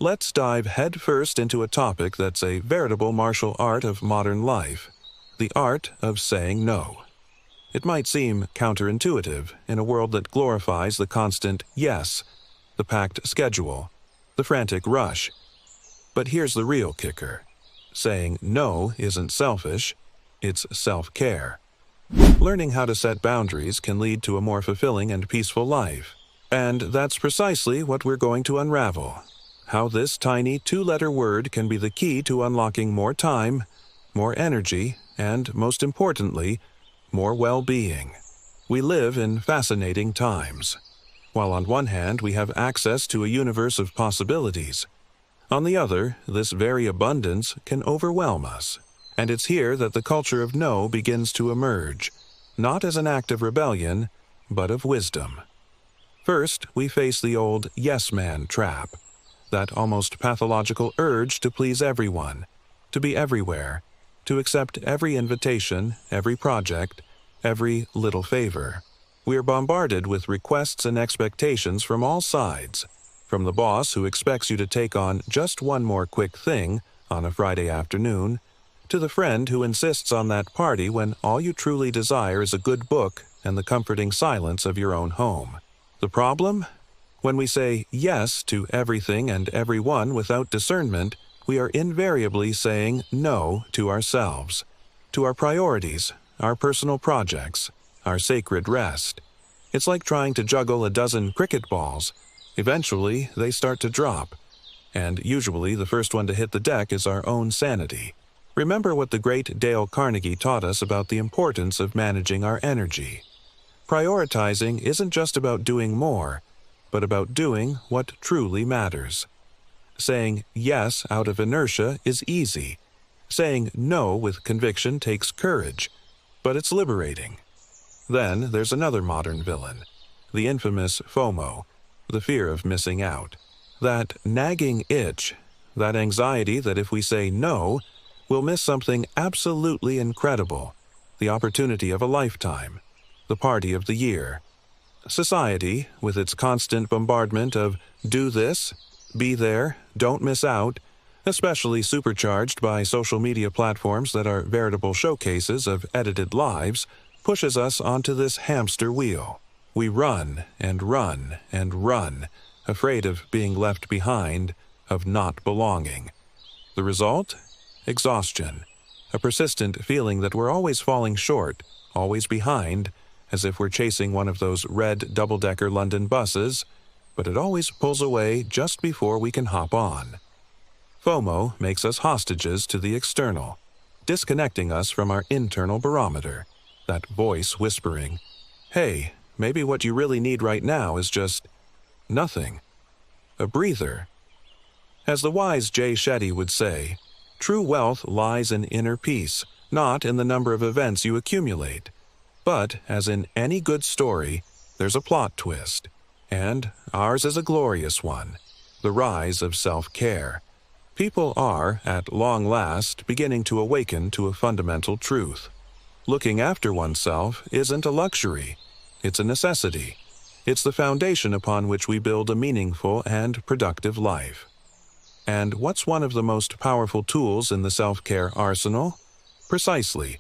Let's dive headfirst into a topic that's a veritable martial art of modern life, the art of saying no. It might seem counterintuitive in a world that glorifies the constant yes, the packed schedule, the frantic rush. But here's the real kicker. Saying no isn't selfish, it's self-care. Learning how to set boundaries can lead to a more fulfilling and peaceful life. And that's precisely what we're going to unravel. How this tiny two-letter word can be the key to unlocking more time, more energy, and, most importantly, more well-being. We live in fascinating times. While on one hand we have access to a universe of possibilities, on the other, this very abundance can overwhelm us. And it's here that the culture of no begins to emerge, not as an act of rebellion, but of wisdom. First, we face the old yes man trap, that almost pathological urge to please everyone, to be everywhere, to accept every invitation, every project, every little favor. We are bombarded with requests and expectations from all sides, from the boss who expects you to take on just one more quick thing on a Friday afternoon, to the friend who insists on that party when all you truly desire is a good book and the comforting silence of your own home. The problem? When we say yes to everything and everyone without discernment, we are invariably saying no to ourselves, to our priorities, our personal projects, our sacred rest. It's like trying to juggle a dozen cricket balls. Eventually, they start to drop, and usually the first one to hit the deck is our own sanity. Remember what the great Dale Carnegie taught us about the importance of managing our energy. Prioritizing isn't just about doing more, but about doing what truly matters. Saying yes out of inertia is easy. Saying no with conviction takes courage, but it's liberating. Then there's another modern villain, the infamous FOMO, the fear of missing out. That nagging itch, that anxiety that if we say no, we'll miss something absolutely incredible, the opportunity of a lifetime, the party of the year. Society, with its constant bombardment of do this, be there, don't miss out, especially supercharged by social media platforms that are veritable showcases of edited lives, pushes us onto this hamster wheel. We run and run and run, afraid of being left behind, of not belonging. The result? Exhaustion. A persistent feeling that we're always falling short, always behind, as if we're chasing one of those red double-decker London buses, but it always pulls away just before we can hop on. FOMO makes us hostages to the external, disconnecting us from our internal barometer, that voice whispering, "Hey, maybe what you really need right now is just nothing. A breather." As the wise Jay Shetty would say, true wealth lies in inner peace, not in the number of events you accumulate. But, as in any good story, there's a plot twist, and ours is a glorious one, the rise of self-care. People are, at long last, beginning to awaken to a fundamental truth. Looking after oneself isn't a luxury, it's a necessity. It's the foundation upon which we build a meaningful and productive life. And what's one of the most powerful tools in the self-care arsenal? Precisely,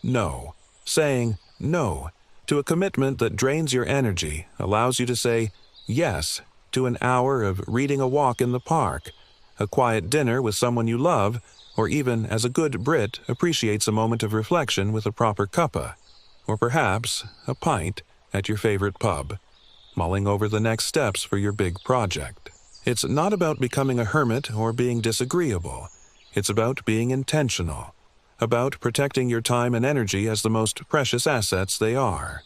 no. Saying no to a commitment that drains your energy allows you to say yes to an hour of reading a walk in the park, a quiet dinner with someone you love, or even, as a good Brit, appreciates a moment of reflection with a proper cuppa, or perhaps a pint at your favorite pub, mulling over the next steps for your big project. It's not about becoming a hermit or being disagreeable. It's about being intentional, about protecting your time and energy as the most precious assets they are.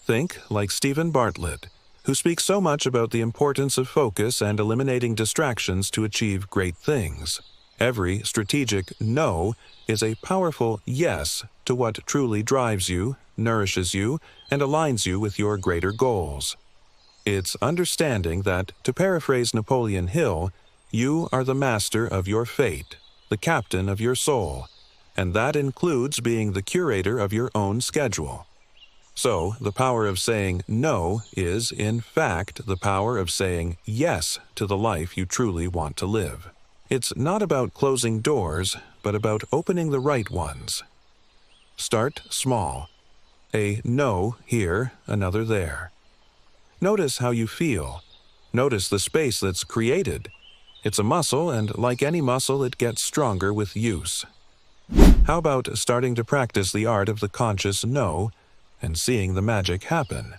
Think like Stephen Bartlett, who speaks so much about the importance of focus and eliminating distractions to achieve great things. Every strategic no is a powerful yes to what truly drives you, nourishes you, and aligns you with your greater goals. It's understanding that, to paraphrase Napoleon Hill, you are the master of your fate, the captain of your soul, and that includes being the curator of your own schedule. So, the power of saying no is, in fact, the power of saying yes to the life you truly want to live. It's not about closing doors, but about opening the right ones. Start small. A no here, another there. Notice how you feel. Notice the space that's created. It's a muscle, and like any muscle, it gets stronger with use. How about starting to practice the art of the conscious no and seeing the magic happen?